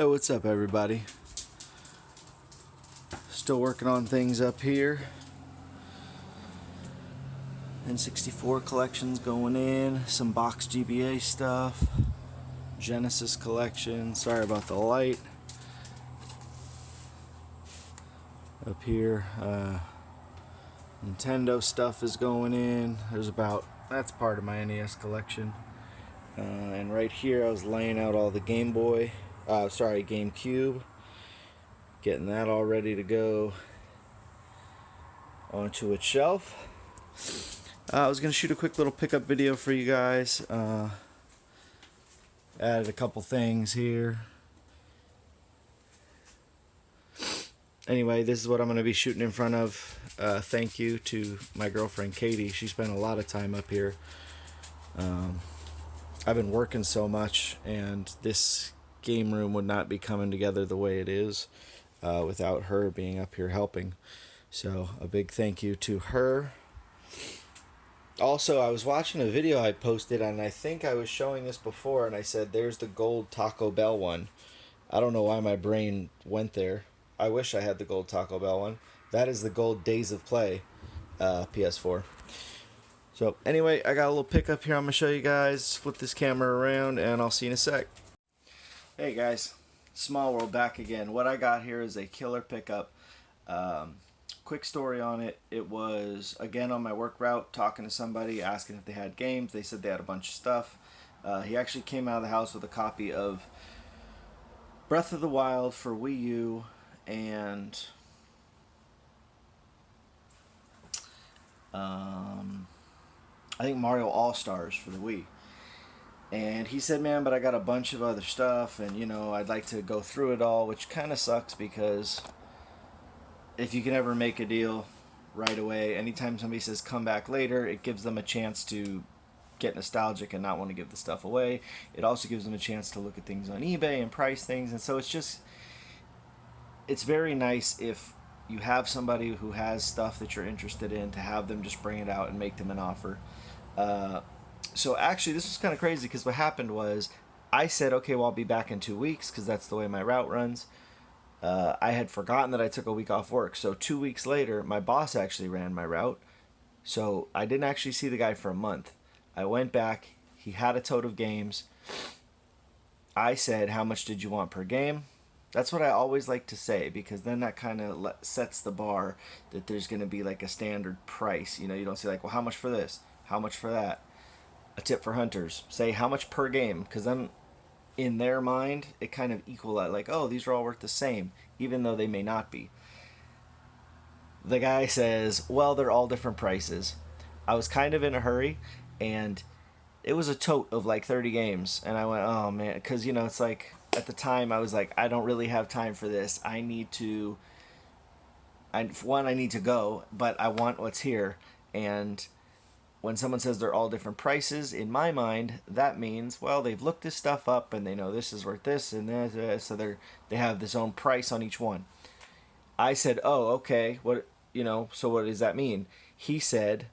Hey, what's up everybody? Still working on things up here. N64 collections going in, some box GBA stuff, Genesis collection, sorry about the light. Up here, Nintendo stuff is going in. That's part of my NES collection. And right here I was laying out all the GameCube. Getting that all ready to go onto its shelf. I was going to shoot a quick little pickup video for you guys. Added a couple things here. Anyway, this is what I'm going to be shooting in front of. Thank you to my girlfriend Katie. She spent a lot of time up here. I've been working so much, and this game room would not be coming together the way it is without her being up here helping. So a big thank you to her. Also, I was watching a video I posted, and I think I was showing this before, and I said there's the gold Taco Bell one. I don't know why my brain went there. I wish I had the gold Taco Bell one. That is the gold Days of Play PS4. So anyway, I got a little pickup here I'm going to show you guys. Flip this camera around and I'll see you in a sec. Hey guys, Small World back again. What I got here is a killer pickup. Quick story on it. It was, again, on my work route, talking to somebody, asking if they had games. They said they had a bunch of stuff. He actually came out of the house with a copy of Breath of the Wild for Wii U and I think Mario All-Stars for the Wii. And he said, man, but I got a bunch of other stuff, and you know, I'd like to go through it all, which kind of sucks because if you can ever make a deal right away, anytime somebody says come back later, it gives them a chance to get nostalgic and not want to give the stuff away. It also gives them a chance to look at things on eBay and price things, and so it's very nice if you have somebody who has stuff that you're interested in to have them just bring it out and make them an offer. So actually this was kind of crazy because what happened was I said, okay, well, I'll be back in 2 weeks because that's the way my route runs. I had forgotten that I took a week off work, so 2 weeks later my boss actually ran my route, so I didn't actually see the guy for a month. I went back, he had a tote of games. I said, how much did you want per game? That's what I always like to say, because then that kind of sets the bar that there's going to be like a standard price. You know, you don't say like, well, how much for this? How much for that? A tip for hunters. Say how much per game, because then in their mind, it kind of equal out like, oh, these are all worth the same, even though they may not be. The guy says, well, they're all different prices. I was kind of in a hurry, and it was a tote of like 30 games, and I went, oh man, because you know, it's like, at the time I was like, I don't really have time for this. I need to go, but I want what's here. And when someone says they're all different prices, in my mind, that means, well, they've looked this stuff up and they know this is worth this and this, so they have this own price on each one. I said, oh, okay, what, you know, so what does that mean? He said,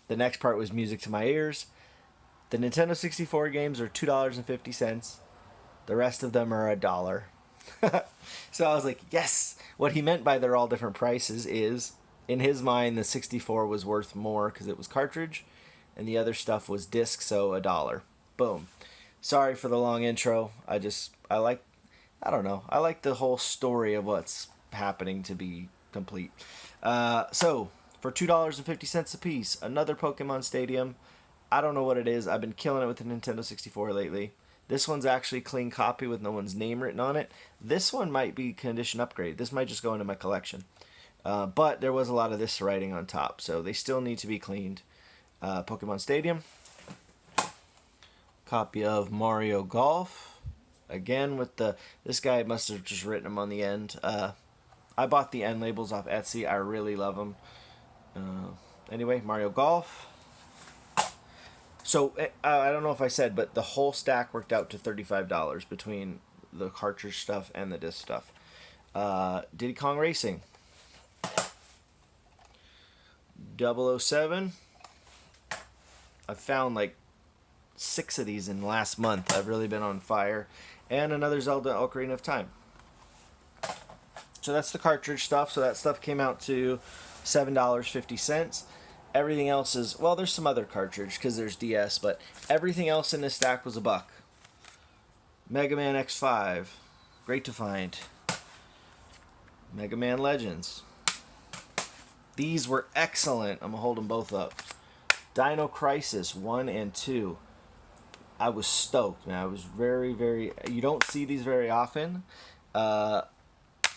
the next part was music to my ears. The Nintendo 64 games are $2.50. The rest of them are $1. So I was like, yes! What he meant by they're all different prices is, in his mind, the 64 was worth more because it was cartridge, and the other stuff was disc, so $1. Boom. Sorry for the long intro. I like the whole story of what's happening to be complete. So, for $2.50 a piece, another Pokemon Stadium. I don't know what it is. I've been killing it with the Nintendo 64 lately. This one's actually a clean copy with no one's name written on it. This one might be condition upgrade. This might just go into my collection. But there was a lot of this writing on top, so they still need to be cleaned. Pokemon Stadium. Copy of Mario Golf. Again, with this guy must have just written them on the end. I bought the end labels off Etsy. I really love them. Anyway, Mario Golf. So, I don't know if I said, but the whole stack worked out to $35 between the cartridge stuff and the disc stuff. Diddy Kong Racing. 007. I found like 6 of these in the last month. I've really been on fire. And another Zelda Ocarina of Time. So that's the cartridge stuff. So that stuff came out to $7.50. Everything else is, well, there's some other cartridge because there's DS, but everything else in this stack was $1. Mega Man X5, great to find. Mega Man Legends. These were excellent. I'm going to hold them both up. Dino Crisis 1 and 2. I was stoked, man. I was very, very... You don't see these very often.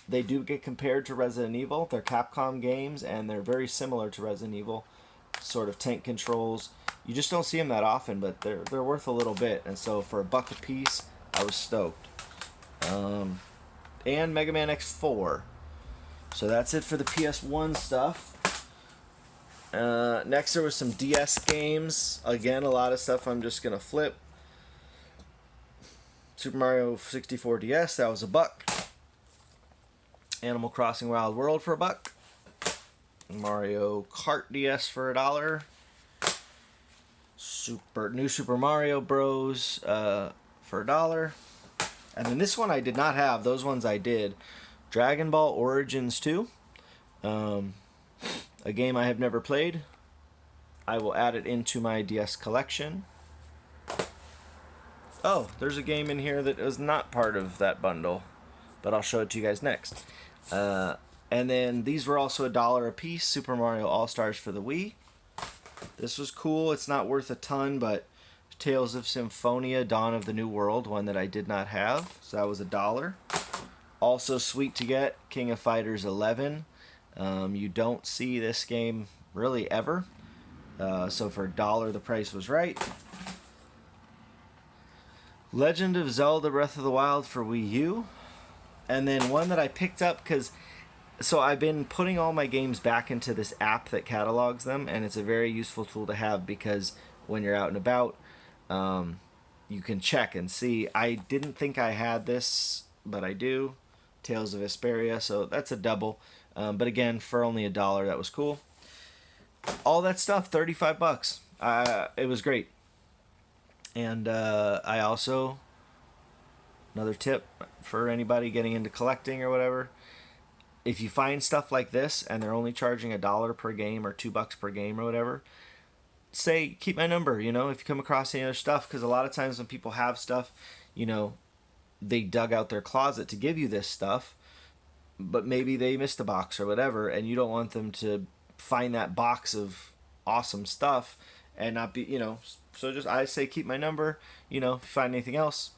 They do get compared to Resident Evil. They're Capcom games, and they're very similar to Resident Evil. Sort of tank controls. You just don't see them that often, but they're worth a little bit. And so for $1 a piece, I was stoked. And Mega Man X4. So that's it for the PS1 stuff. Next there was some DS games. Again, a lot of stuff I'm just going to flip. Super Mario 64 DS, that was $1. Animal Crossing Wild World for $1. Mario Kart DS for $1. New Super Mario Bros. For $1. And then this one I did not have. Those ones I did. Dragon Ball Origins 2. A game I have never played. I will add it into my DS collection. Oh, there's a game in here that is not part of that bundle, but I'll show it to you guys next. And then these were also $1 a piece. Super Mario All-Stars for the Wii. This was cool. It's not worth a ton, but Tales of Symphonia, Dawn of the New World, one that I did not have. So that was $1. Also sweet to get, King of Fighters 11. You don't see this game really ever. So for $1, the price was right. Legend of Zelda Breath of the Wild for Wii U. And then one that I picked up because... So I've been putting all my games back into this app that catalogs them, and it's a very useful tool to have because when you're out and about, you can check and see. I didn't think I had this, but I do. Tales of Vesperia, so that's a double. But again, for only $1, that was cool. All that stuff, $35. It was great. And I also, another tip for anybody getting into collecting or whatever, if you find stuff like this and they're only charging $1 per game or $2 per game or whatever, say, keep my number, you know, if you come across any other stuff, because a lot of times when people have stuff, you know, they dug out their closet to give you this stuff, but maybe they missed a box or whatever, and you don't want them to find that box of awesome stuff and not be, you know, so just, I say keep my number, you know, if you find anything else,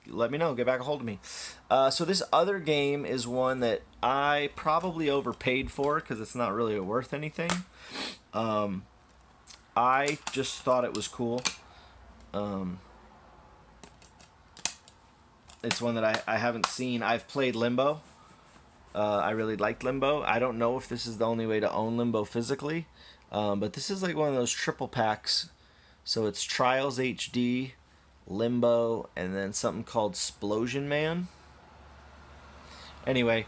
let me know, get back a hold of me. So this other game is one that I probably overpaid for because it's not really worth anything. I just thought it was cool. It's one that I haven't seen. I've played Limbo. I really liked Limbo. I don't know if this is the only way to own Limbo physically, but this is like one of those triple packs. So it's Trials HD, Limbo, and then something called Splosion Man. Anyway,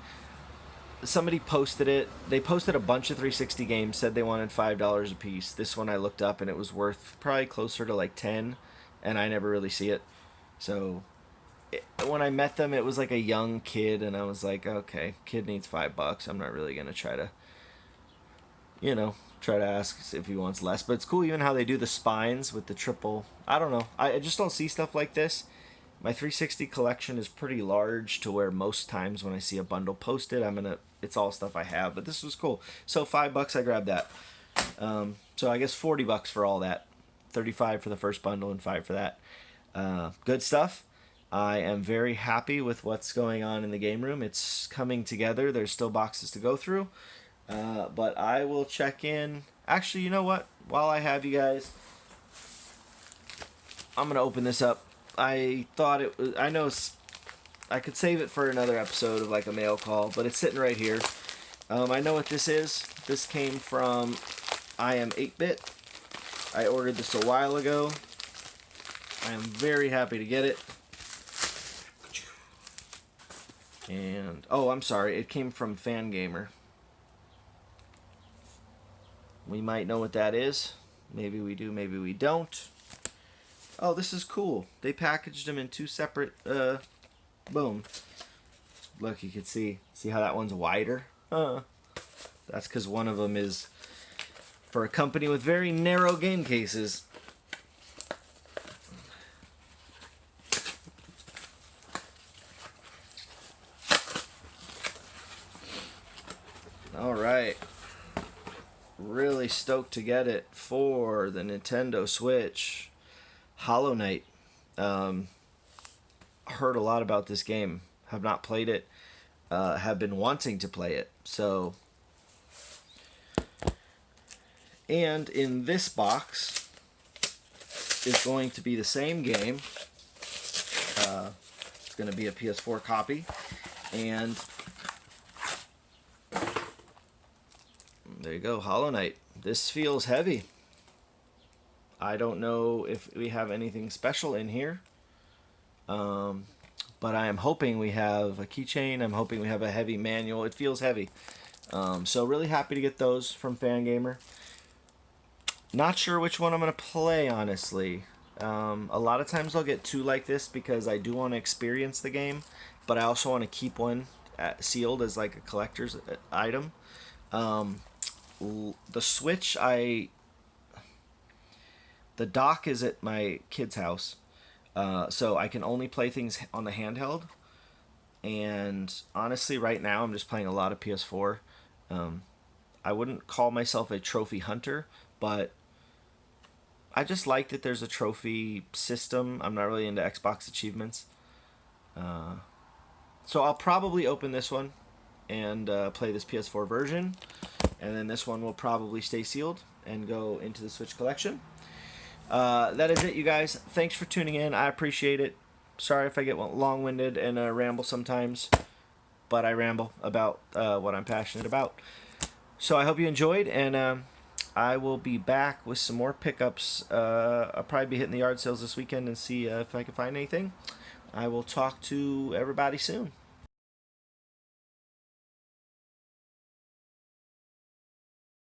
somebody posted it. They posted a bunch of 360 games, said they wanted $5 a piece. This one I looked up and it was worth probably closer to like 10, and I never really see it. So when I met them, it was like a young kid, and I was like, okay, kid needs $5. I'm not really gonna try to, you know, try to ask if he wants less. But it's cool even how they do the spines with the triple. I don't know. I just don't see stuff like this. My 360 collection is pretty large to where most times when I see a bundle posted, it's all stuff I have. But this was cool. So $5, I grabbed that. So I guess $40 for all that. $35 for the first bundle and $5 for that. Good stuff. I am very happy with what's going on in the game room. It's coming together. There's still boxes to go through. But I will check in. Actually, you know what? While I have you guys, I'm going to open this up. I thought it was... I know I could save it for another episode of like a mail call, but it's sitting right here. I know what this is. This came from I Am 8-Bit. I ordered this a while ago. I am very happy to get it. And, oh, I'm sorry, it came from Fangamer. We might know what that is. Maybe we do, maybe we don't. Oh, this is cool. They packaged them in two separate, boom. Look, you can see how that one's wider. That's because one of them is for a company with very narrow game cases. All right. Really stoked to get it for the Nintendo Switch. Hollow Knight. Heard a lot about this game. Have not played it. Have been wanting to play it. So, and in this box is going to be the same game. It's going to be a PS4 copy, and there you go, Hollow Knight. This feels heavy. I don't know if we have anything special in here. But I am hoping we have a keychain. I'm hoping we have a heavy manual. It feels heavy. So really happy to get those from Fangamer. Not sure which one I'm going to play, honestly. A lot of times I'll get two like this because I do want to experience the game, but I also want to keep one sealed as like a collector's item. The Switch, the dock is at my kid's house. So I can only play things on the handheld, and honestly right now I'm just playing a lot of PS4. I wouldn't call myself a trophy hunter, but I just like that there's a trophy system. I'm not really into Xbox achievements. So I'll probably open this one and play this PS4 version, and then this one will probably stay sealed and go into the Switch collection. That is it, you guys. Thanks for tuning in. I appreciate it. Sorry if I get long-winded and ramble sometimes, but I ramble about what I'm passionate about. So I hope you enjoyed, and I will be back with some more pickups. I'll probably be hitting the yard sales this weekend and see if I can find anything. I will talk to everybody soon.